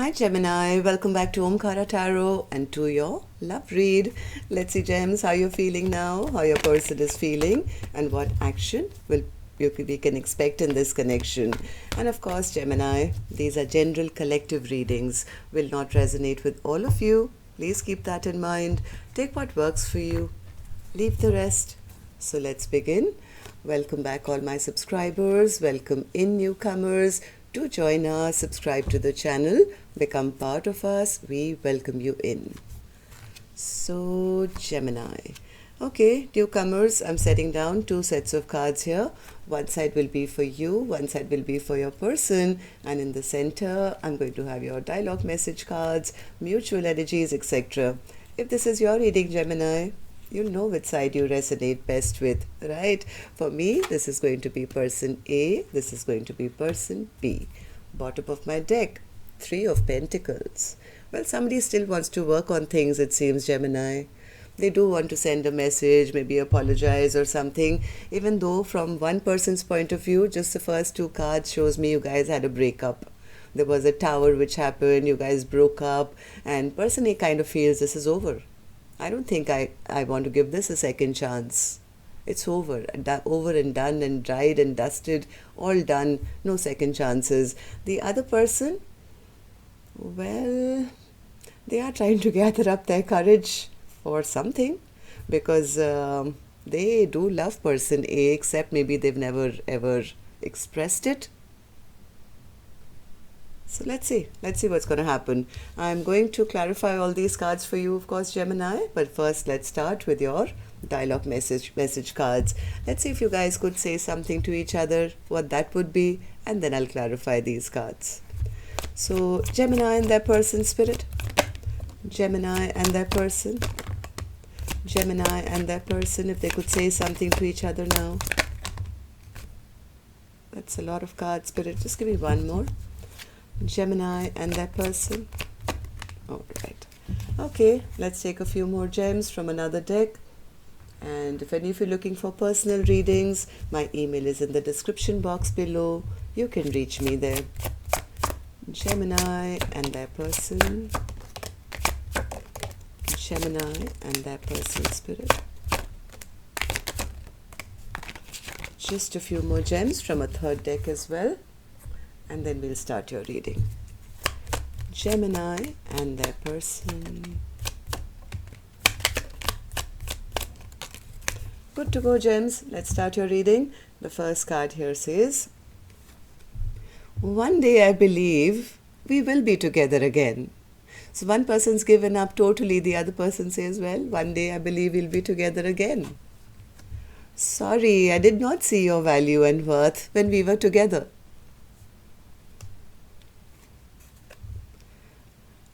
Hi Gemini, welcome back to Omkaratarot and to your love read. Let's see gems, how you're feeling now, how your person is feeling and what action we can expect in this connection. And of course Gemini, these are general collective readings, will not resonate with all of you. Please keep that in mind. Take what works for you, leave the rest. So let's begin. Welcome back all my subscribers, welcome in newcomers. Do join us, subscribe to the channel, become part of us. We welcome you in. So Gemini. Okay, newcomers, I'm setting down two sets of cards here. One side will be for you, one side will be for your person, and in the center I'm going to have your dialogue message cards, mutual energies, etc. If this is your reading, Gemini, you'll know which side you resonate best with, right? For me, this is going to be person A, this is going to be person B. Bottom of my deck, Three of Pentacles. Well, somebody still wants to work on things, it seems, Gemini. They do want to send a message, maybe apologize or something, even though from one person's point of view, just the first two cards shows me you guys had a breakup. There was a tower which happened, you guys broke up, and person A kind of feels this is over. I don't think I want to give this a second chance. It's over and done and dried and dusted, all done, no second chances. The other person, well, they are trying to gather up their courage or something because they do love person A, except maybe they've never ever expressed it. So let's see what's going to happen. I'm going to clarify all these cards for you, of course, Gemini. But first, let's start with your dialogue message cards. Let's see if you guys could say something to each other, what that would be, and then I'll clarify these cards. So Gemini and their person, spirit. Gemini and their person. Gemini and their person, if they could say something to each other now. That's a lot of cards, spirit. Just give me one more. Gemini and their person. All right. Okay, let's take a few more gems from another deck. And if any of you are looking for personal readings, my email is in the description box below. You can reach me there. Gemini and their person. Gemini and their person, spirit. Just a few more gems from a third deck as well. And then we'll start your reading. Gemini and their person. Good to go, gems. Let's start your reading. The first card here says, one day I believe we will be together again. So one person's given up totally. The other person says, well, one day I believe we'll be together again. Sorry, I did not see your value and worth when we were together.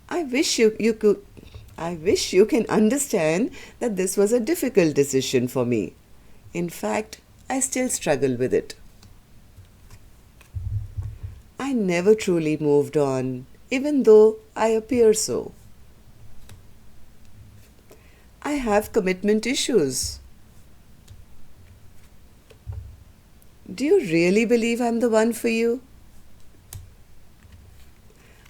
I wish you can understand that this was a difficult decision for me. In fact, I still struggle with it. I never truly moved on, even though I appear so. I have commitment issues. Do you really believe I'm the one for you?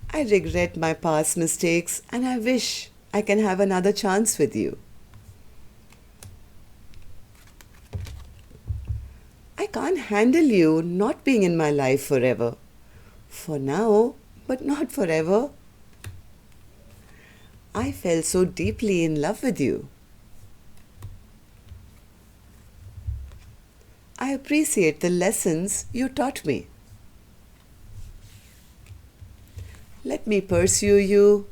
I regret my past mistakes and I wish I can have another chance with you. I can't handle you not being in my life forever. For now, but not forever. I fell so deeply in love with you. I appreciate the lessons you taught me. Let me pursue you.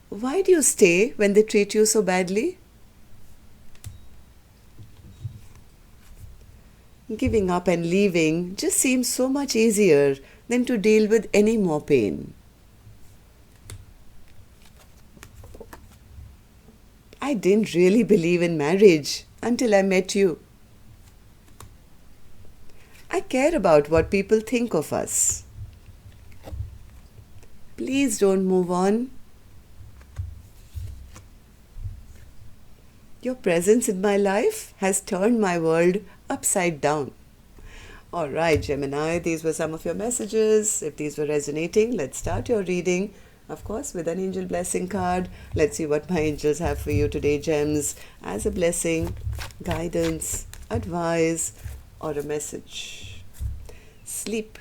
Why do you stay when they treat you so badly? Giving up and leaving just seems so much easier than to deal with any more pain. I didn't really believe in marriage until I met you. I care about what people think of us. Please don't move on. Your presence in my life has turned my world upside down. All right, Gemini, these were some of your messages. If these were resonating, let's start your reading, of course, with an angel blessing card. Let's see what my angels have for you today, gems, as a blessing, guidance, advice, or a message. Sleep.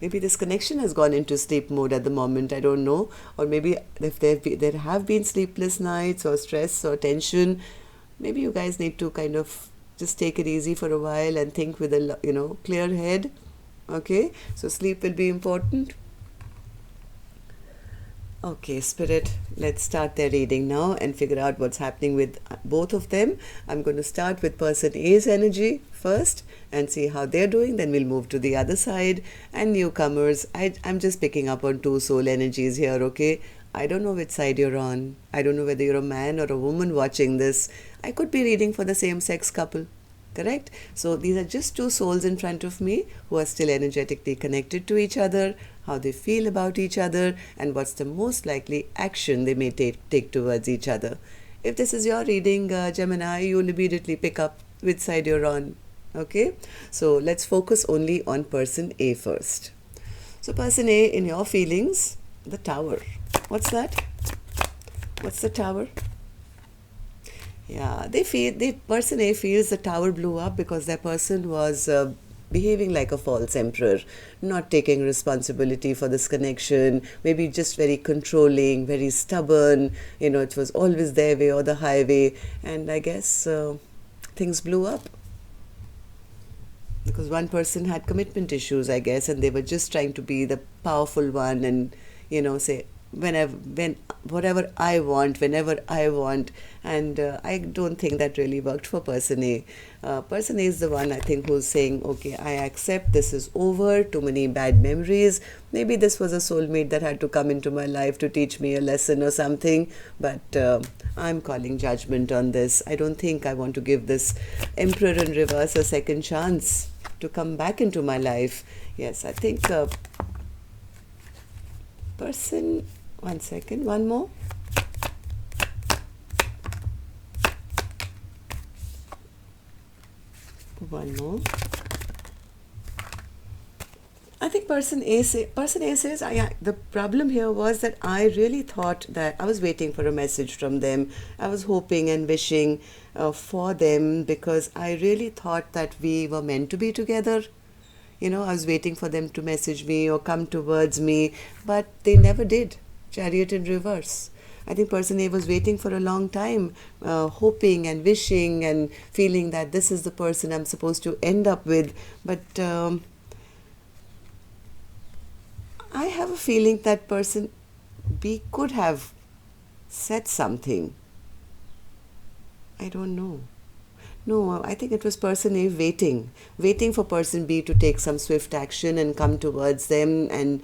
Maybe this connection has gone into sleep mode at the moment, I don't know. Or maybe if there have been sleepless nights or stress or tension, maybe you guys need to kind of just take it easy for a while and think with a clear head. Okay, so sleep will be important. Okay, Spirit, let's start their reading now and figure out what's happening with both of them. I'm going to start with person A's energy first and see how they're doing. Then we'll move to the other side. And newcomers, I'm just picking up on two soul energies here, okay? I don't know which side you're on. I don't know whether you're a man or a woman watching this. I could be reading for the same-sex couple. Correct? So these are just two souls in front of me who are still energetically connected to each other, how they feel about each other, and what's the most likely action they may take towards each other. If this is your reading, Gemini, you'll immediately pick up which side you're on. Okay? So let's focus only on person A first. So person A, in your feelings, the Tower. What's that? What's the Tower? Yeah, person A feels the Tower blew up because their person was behaving like a false emperor, not taking responsibility for this connection, maybe just very controlling, very stubborn, it was always their way or the highway, and I guess things blew up. Because one person had commitment issues, I guess, and they were just trying to be the powerful one and, say, whatever I want, whenever I want, and I don't think that really worked for person A. Person A is the one, I think, who's saying, okay, I accept this is over, too many bad memories, maybe this was a soulmate that had to come into my life to teach me a lesson or something, but I'm calling judgment on this. I don't think I want to give this Emperor in reverse a second chance to come back into my life. Yes, I think person... One second, one more. One more. I think person A says, the problem here was that I really thought that I was waiting for a message from them. I was hoping and wishing for them because I really thought that we were meant to be together. I was waiting for them to message me or come towards me, but they never did. Chariot in reverse. I think person A was waiting for a long time, hoping and wishing and feeling that this is the person I'm supposed to end up with. But I have a feeling that person B could have said something. I don't know. No, I think it was person A waiting for person B to take some swift action and come towards them and,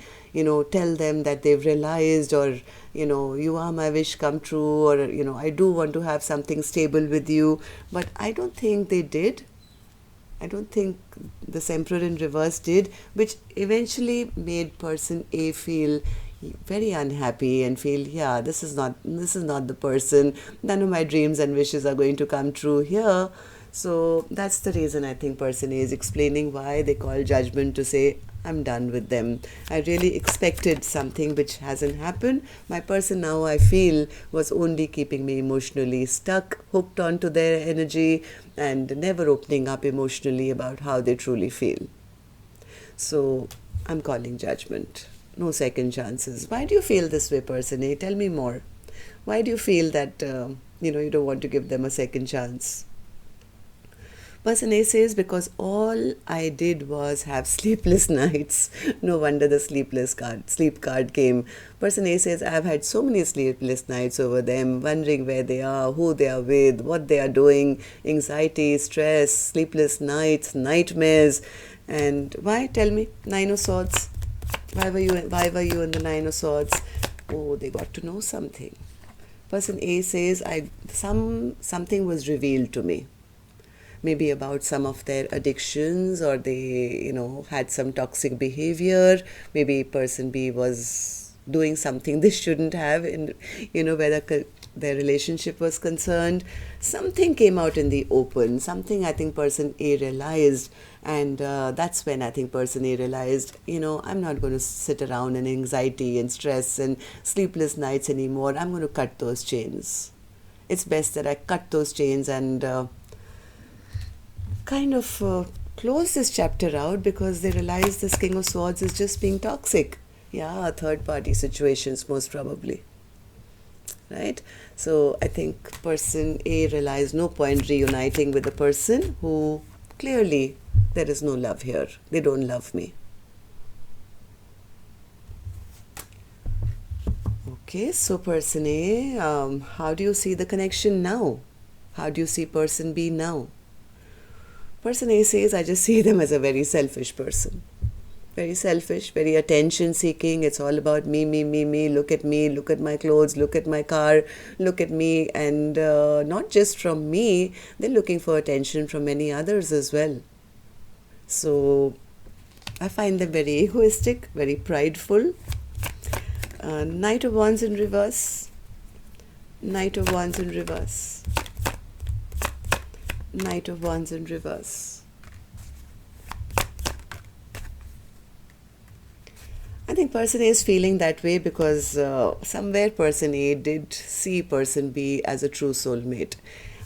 tell them that they've realized or, you are my wish come true or, I do want to have something stable with you. But I don't think they did. I don't think this Emperor in reverse did, which eventually made person A feel very unhappy and feel, yeah, this is not the person. None of my dreams and wishes are going to come true here. So that's the reason I think person A is explaining why they call judgment to say, I'm done with them. I really expected something which hasn't happened. My person now, I feel, was only keeping me emotionally stuck, hooked onto their energy and never opening up emotionally about how they truly feel. So I'm calling judgment. No second chances. Why do you feel this way, person A? Tell me more. Why do you feel that, you don't want to give them a second chance? Person A says, because all I did was have sleepless nights. No wonder the sleep card came. Person A says, I've had so many sleepless nights over them, wondering where they are, who they are with, what they are doing, anxiety, stress, sleepless nights, nightmares. And why? Tell me. Nine of Swords. Why were you in the Nine of Swords? Oh, they got to know something. Person A says, something was revealed to me. Maybe about some of their addictions, or they, had some toxic behavior. Maybe person B was doing something they shouldn't have, and, where their relationship was concerned, something came out in the open. Something I think person A realized, and that's when I think person A realized, I'm not going to sit around in anxiety and stress and sleepless nights anymore. I'm going to cut those chains. It's best that I cut those chains and kind of close this chapter out, because they realize this King of Swords is just being toxic. Yeah, third party situations most probably. Right? So I think person A realized no point reuniting with a person who clearly there is no love here. They don't love me. Okay, so person A, how do you see the connection now? How do you see person B now? Person A says, I just see them as a very selfish person. Very selfish, very attention seeking. It's all about me, me, me, me. Look at me, look at my clothes, look at my car, look at me. And not just from me, they're looking for attention from many others as well. So I find them very egoistic, very prideful. Knight of Wands in reverse. Knight of Wands in reverse. Knight of Wands in reverse. I think person A is feeling that way because somewhere person A did see person B as a true soulmate.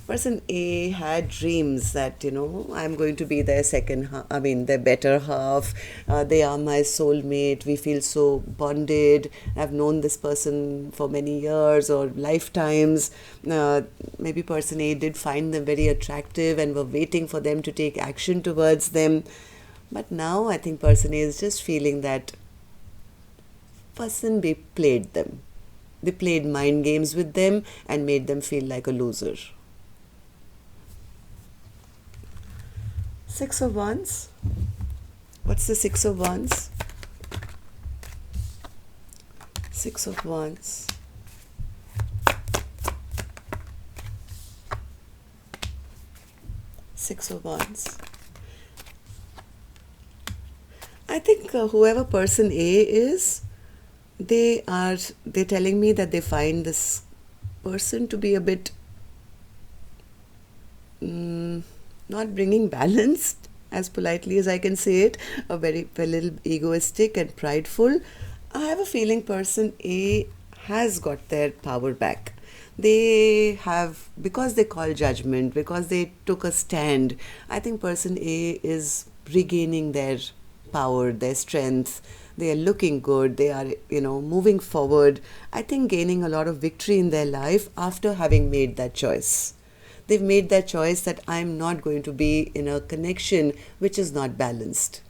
Person A had dreams that, I'm going to be their their better half. They are my soulmate. We feel so bonded. I've known this person for many years or lifetimes. Maybe person A did find them very attractive and were waiting for them to take action towards them. But now I think person A is just feeling that person B played them. They played mind games with them and made them feel like a loser. Six of Wands. What's the Six of Wands? Six of Wands. Six of Wands. I think whoever person A is, they're telling me that they find this person to be a bit not bringing balance, as politely as I can say it, a little egoistic and prideful. I have a feeling person A has got their power back. They have, because they call judgment, because they took a stand, I think person A is regaining their power, their strength. They are looking good. They are, moving forward. I think gaining a lot of victory in their life after having made that choice. They've made that choice that I'm not going to be in a connection which is not balanced.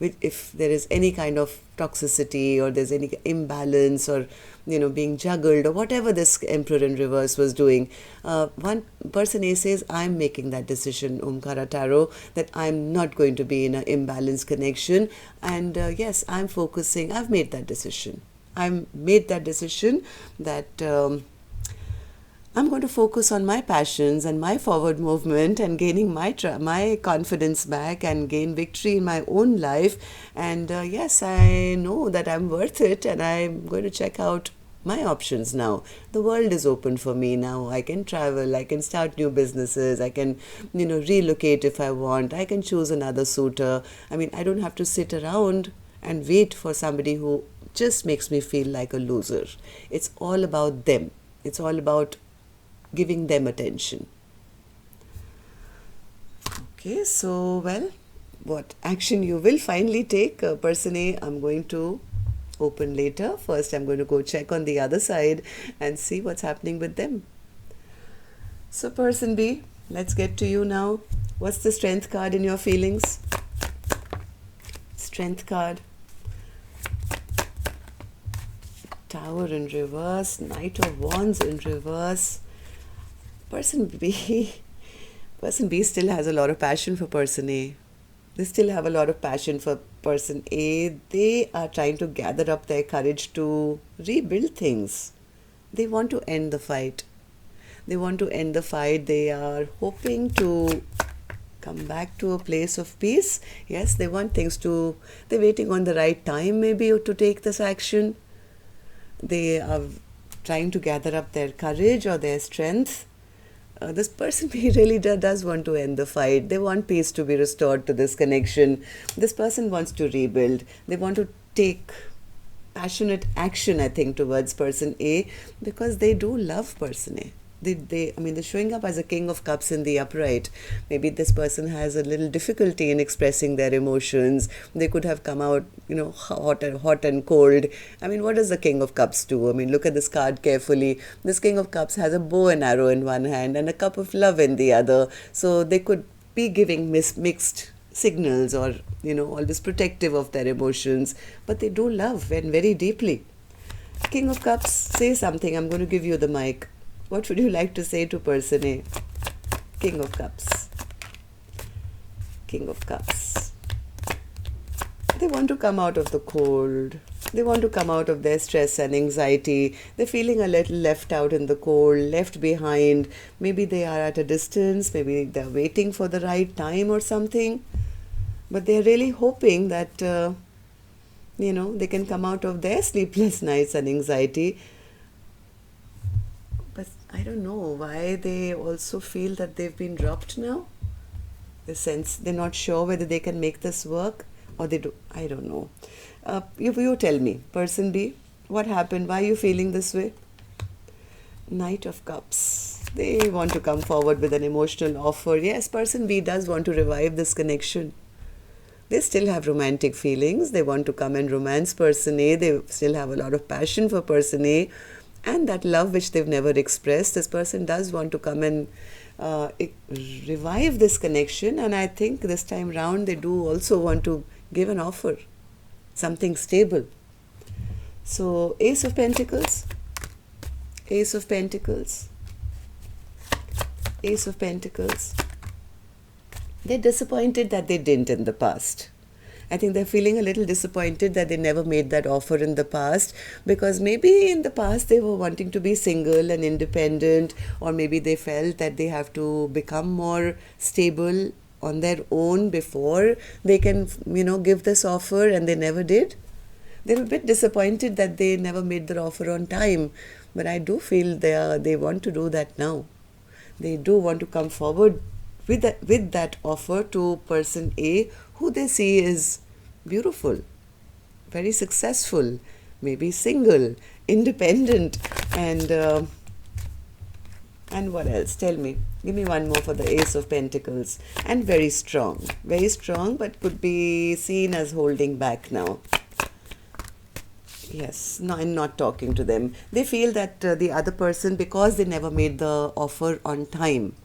If there is any kind of toxicity or there's any imbalance or, being juggled or whatever this Emperor in reverse was doing, one person A says, I'm making that decision, Omkaratarot, that I'm not going to be in an imbalanced connection. And yes, I've made that decision. I've made that decision that I'm going to focus on my passions and my forward movement and gaining my confidence back and gain victory in my own life. And yes, I know that I'm worth it, and I'm going to check out my options now. The world is open for me now. I can travel, I can start new businesses, I can, relocate if I want, I can choose another suitor. I don't have to sit around and wait for somebody who just makes me feel like a loser. It's all about them. It's all about giving them attention. Okay, so, well, what action you will finally take, person A, I'm going to open later. First, I'm going to go check on the other side and see what's happening with them. So, person B, let's get to you now. What's the Strength card in your feelings? Strength card. Tower in reverse, Knight of Wands in reverse. Person B still has a lot of passion for person A. They still have a lot of passion for person A. They are trying to gather up their courage to rebuild things. They want to end the fight. They are hoping to come back to a place of peace. Yes, they want they're waiting on the right time maybe to take this action. They are trying to gather up their courage or their strength. This person really does want to end the fight. They want peace to be restored to this connection. This person wants to rebuild. They want to take passionate action, I think, towards person A, because they do love person A. I mean, they're showing up as a King of Cups in the upright. Maybe this person has a little difficulty in expressing their emotions. They could have come out, hot and cold. I mean, what does the King of Cups do? I mean, look at this card carefully. This King of Cups has a bow and arrow in one hand and a cup of love in the other. So they could be giving mixed signals, or, always protective of their emotions. But they do love, and very deeply. King of Cups, say something. I'm going to give you the mic. What would you like to say to person A? King of Cups. King of Cups. They want to come out of the cold. They want to come out of their stress and anxiety. They're feeling a little left out in the cold, left behind. Maybe they are at a distance. Maybe they're waiting for the right time or something. But they're really hoping that, they can come out of their sleepless nights and anxiety. But I don't know why they also feel that they've been dropped now. The sense they're not sure whether they can make this work, or they do. I don't know. You tell me, person B, what happened? Why are you feeling this way? Knight of Cups. They want to come forward with an emotional offer. Yes, person B does want to revive this connection. They still have romantic feelings. They want to come and romance person A. They still have a lot of passion for person A. And that love which they've never expressed, this person does want to come and revive this connection. And I think this time round they do also want to give an offer, something stable. So Ace of Pentacles, Ace of Pentacles, Ace of Pentacles. They're disappointed that they didn't in the past. I think they're feeling a little disappointed that they never made that offer in the past, because maybe in the past they were wanting to be single and independent, or maybe they felt that they have to become more stable on their own before they can, give this offer, and they never did. They're a bit disappointed that they never made their offer on time, but I do feel they want to do that now. They do want to come forward with that offer to person A, who they see is beautiful, very successful, maybe single, independent, and what else? Tell me. Give me one more for the Ace of Pentacles. And very strong, but could be seen as holding back now. Yes, no, I'm not talking to them. They feel that the other person, because they never made the offer on time,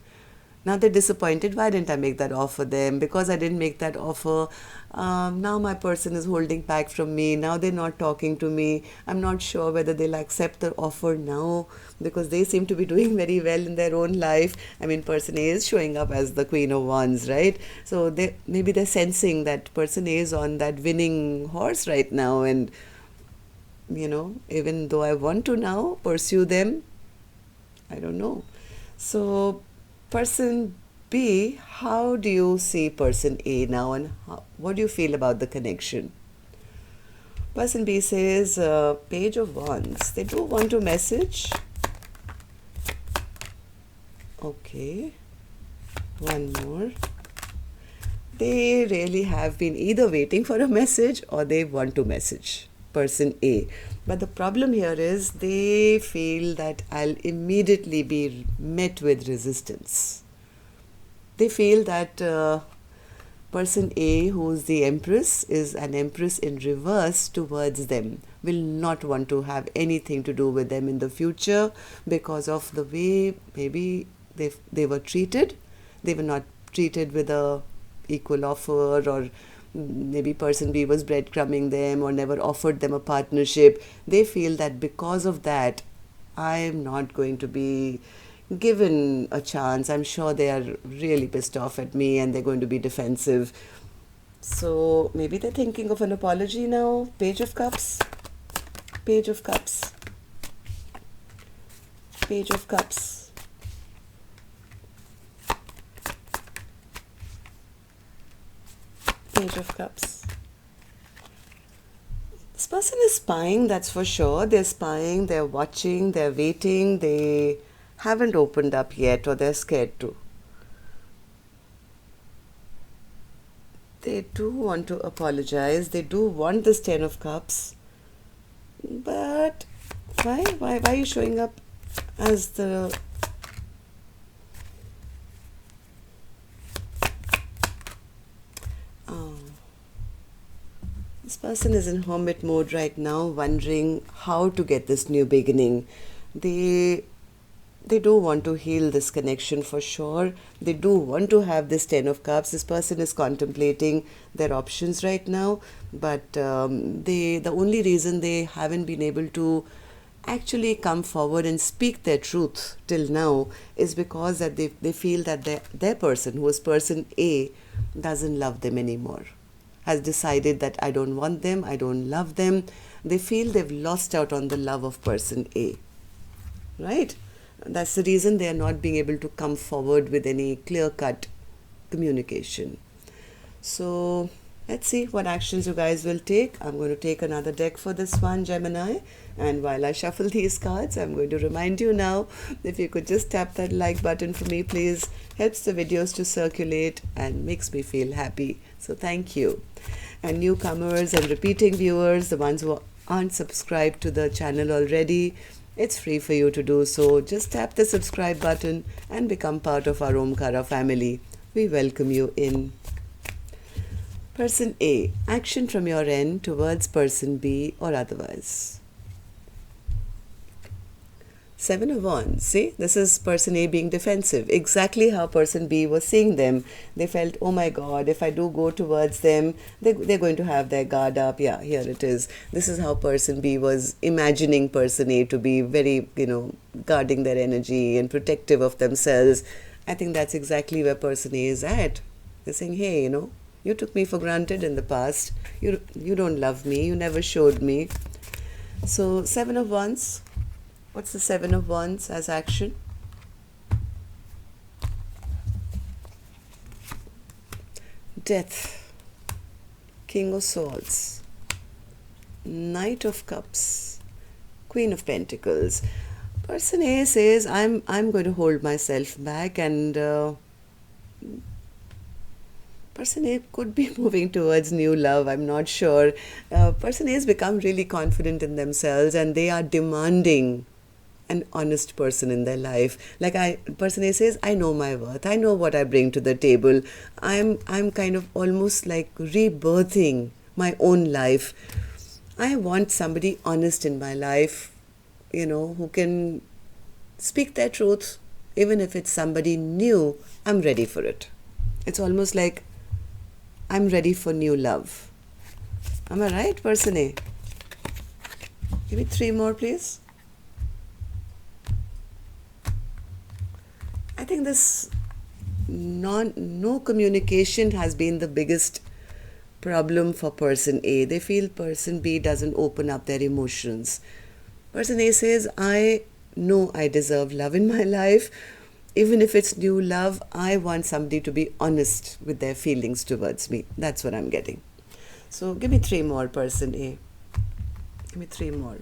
now they're disappointed. Why didn't I make that offer them? Because I didn't make that offer, now my person is holding back from me. Now they're not talking to me. I'm not sure whether they'll accept the offer now, because they seem to be doing very well in their own life. I mean, person A is showing up as the Queen of Wands, right? So maybe they're sensing that person A is on that winning horse right now, and even though I want to now pursue them, I don't know. So person B, how do you see person A now, and what do you feel about the connection? Person B says, Page of Wands. They do want to message. Okay. One more. They really have been either waiting for a message or they want to message person A. But the problem here is they feel that I'll immediately be met with resistance. They feel that person A, who's the Empress, is an Empress in reverse towards them, will not want to have anything to do with them in the future because of the way maybe they were treated. They were not treated with a equal offer, or maybe person B was breadcrumbing them or never offered them a partnership. They feel that because of that, I'm not going to be given a chance. I'm sure they are really pissed off at me and they're going to be defensive. So maybe they're thinking of an apology now. Page of Cups. Page of Cups. Page of Cups. Page of Cups. This person is spying, that's for sure. They're spying, they're watching, they're waiting. They haven't opened up yet, or they're scared to. They do want to apologize. They do want this Ten of Cups. But why? Why are you showing up as the... Oh. This person is in hermit mode right now, wondering how to get this new beginning. They do want to heal this connection for sure. They do want to have this Ten of Cups. This person is contemplating their options right now, but the only reason they haven't been able to actually come forward and speak their truth till now is because that they feel that their person, who is person A, doesn't love them anymore, has decided that I don't want them, I don't love them. They feel they've lost out on the love of person A, right? That's the reason they are not being able to come forward with any clear-cut communication. So let's see what actions you guys will take. I'm going to take another deck for this one, Gemini. And while I shuffle these cards, I'm going to remind you now, if you could just tap that like button for me, please. Helps the videos to circulate and makes me feel happy. So thank you. And newcomers and repeating viewers, the ones who aren't subscribed to the channel already, it's free for you to do so. Just tap the subscribe button and become part of our Omkara family. We welcome you in. Person A, action from your end towards person B or otherwise. Seven of Wands. See, this is person A being defensive. Exactly how person B was seeing them. They felt, oh my God, if I do go towards them, they're going to have their guard up. Yeah, here it is. This is how person B was imagining person A to be very, guarding their energy and protective of themselves. I think that's exactly where person A is at. They're saying, hey, you took me for granted in the past. You don't love me. You never showed me. So, Seven of Wands. What's the Seven of Wands as action? Death. King of Swords. Knight of Cups. Queen of Pentacles. Person A says, I'm going to hold myself back, and person A could be moving towards new love. I'm not sure. Person A has become really confident in themselves, and they are demanding an honest person in their life. Like person A says, I know my worth. I know what I bring to the table. I'm kind of almost like rebirthing my own life. I want somebody honest in my life, who can speak their truth. Even if it's somebody new, I'm ready for it. It's almost like I'm ready for new love. Am I right, person A? Give me 3 more, please. I think this no communication has been the biggest problem for person A. They feel person B doesn't open up their emotions. Person A says, I know I deserve love in my life. Even if it's new love, I want somebody to be honest with their feelings towards me. That's what I'm getting. So give me 3 more, person A. Give me 3 more.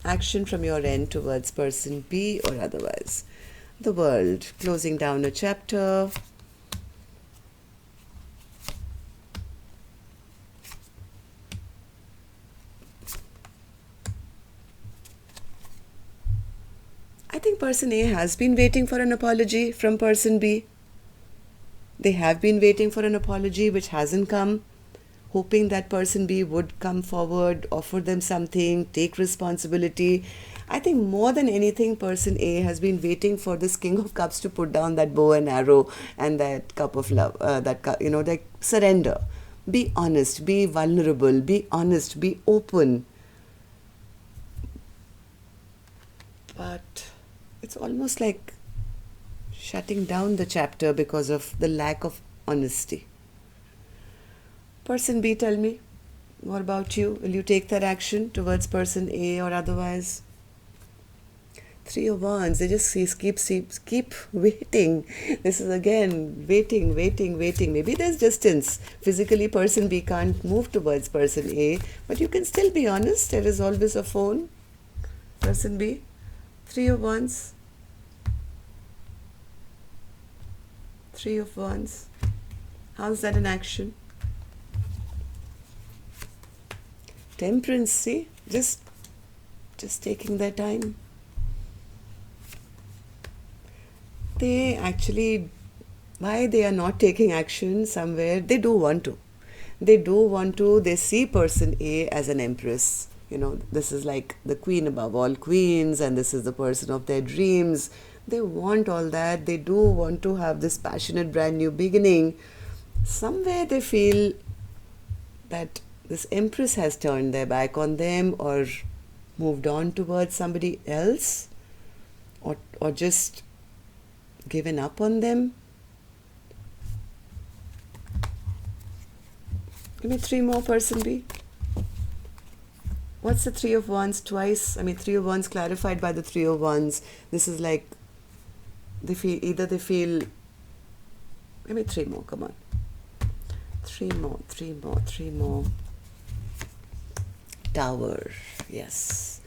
Action from your end towards person B or otherwise. The World, closing down a chapter. I think person A has been waiting for an apology from person B. They have been waiting for an apology which hasn't come, hoping that person B would come forward, offer them something, take responsibility. I think more than anything, person A has been waiting for this King of Cups to put down that bow and arrow and that cup of love, like surrender. Be honest, be vulnerable, be honest, be open. But it's almost like shutting down the chapter because of the lack of honesty. Person B, tell me, what about you? Will you take that action towards person A or otherwise? Three of Wands, they just keep waiting. This is again waiting. Maybe there's distance. Physically, person B can't move towards person A, but you can still be honest. There is always a phone. Person B, Three of Wands. Three of Wands. How's that in action? Temperance, see? Just taking their time. They actually, why they are not taking action somewhere, they do want to. They see person A as an empress. You know, this is like the queen above all queens, and this is the person of their dreams. They want all that. They do want to have this passionate brand new beginning. Somewhere they feel that this empress has turned their back on them, or moved on towards somebody else, or just given up on them. Give me three more, person B. What's the Three of Wands twice? I mean, Three of Wands clarified by the Three of Wands. This is like, they feel, give me three more, come on. Three more. Tower, yes.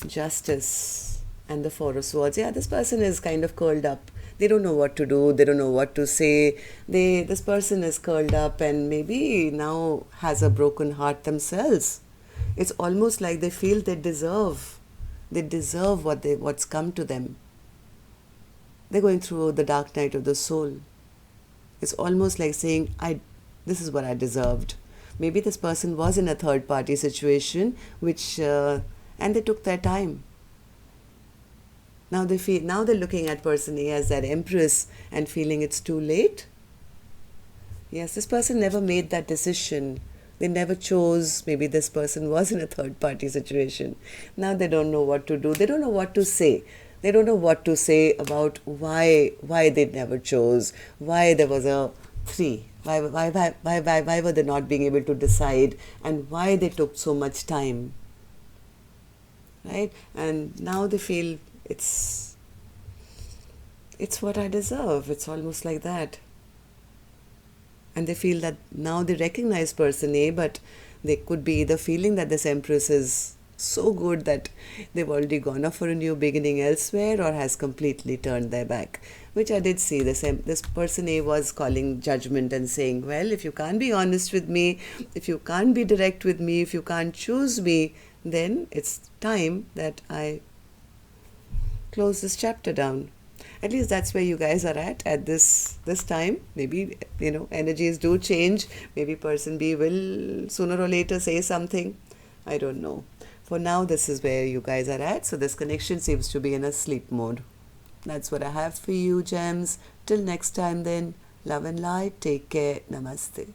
Justice and the Four of Swords. Yeah, this person is kind of curled up. They don't know what to do. They don't know what to say. This person is curled up and maybe now has a broken heart themselves. It's almost like they feel they deserve what's come to them. They're going through the dark night of the soul. It's almost like saying, this is what I deserved. Maybe this person was in a third party situation, and they took their time. Now they're looking at person A as that empress and feeling it's too late. Yes, this person never made that decision. They never chose. Maybe this person was in a third party situation. Now they don't know what to do. They don't know what to say. They don't know what to say about why they never chose, why there was a 3. Why were they not being able to decide, and why they took so much time, right? And now they feel it's what I deserve. It's almost like that. And they feel that now they recognize person A, but they could be either feeling that this empress is so good that they've already gone off for a new beginning elsewhere, or has completely turned their back, which I did see. This person A was calling judgment and saying, well, if you can't be honest with me, if you can't be direct with me, if you can't choose me, then it's time that I close this chapter down. At least that's where you guys are at this time. Maybe, energies do change. Maybe person B will sooner or later say something. I don't know. For now, this is where you guys are at. So this connection seems to be in a sleep mode. That's what I have for you, gems. Till next time then, love and light. Take care. Namaste.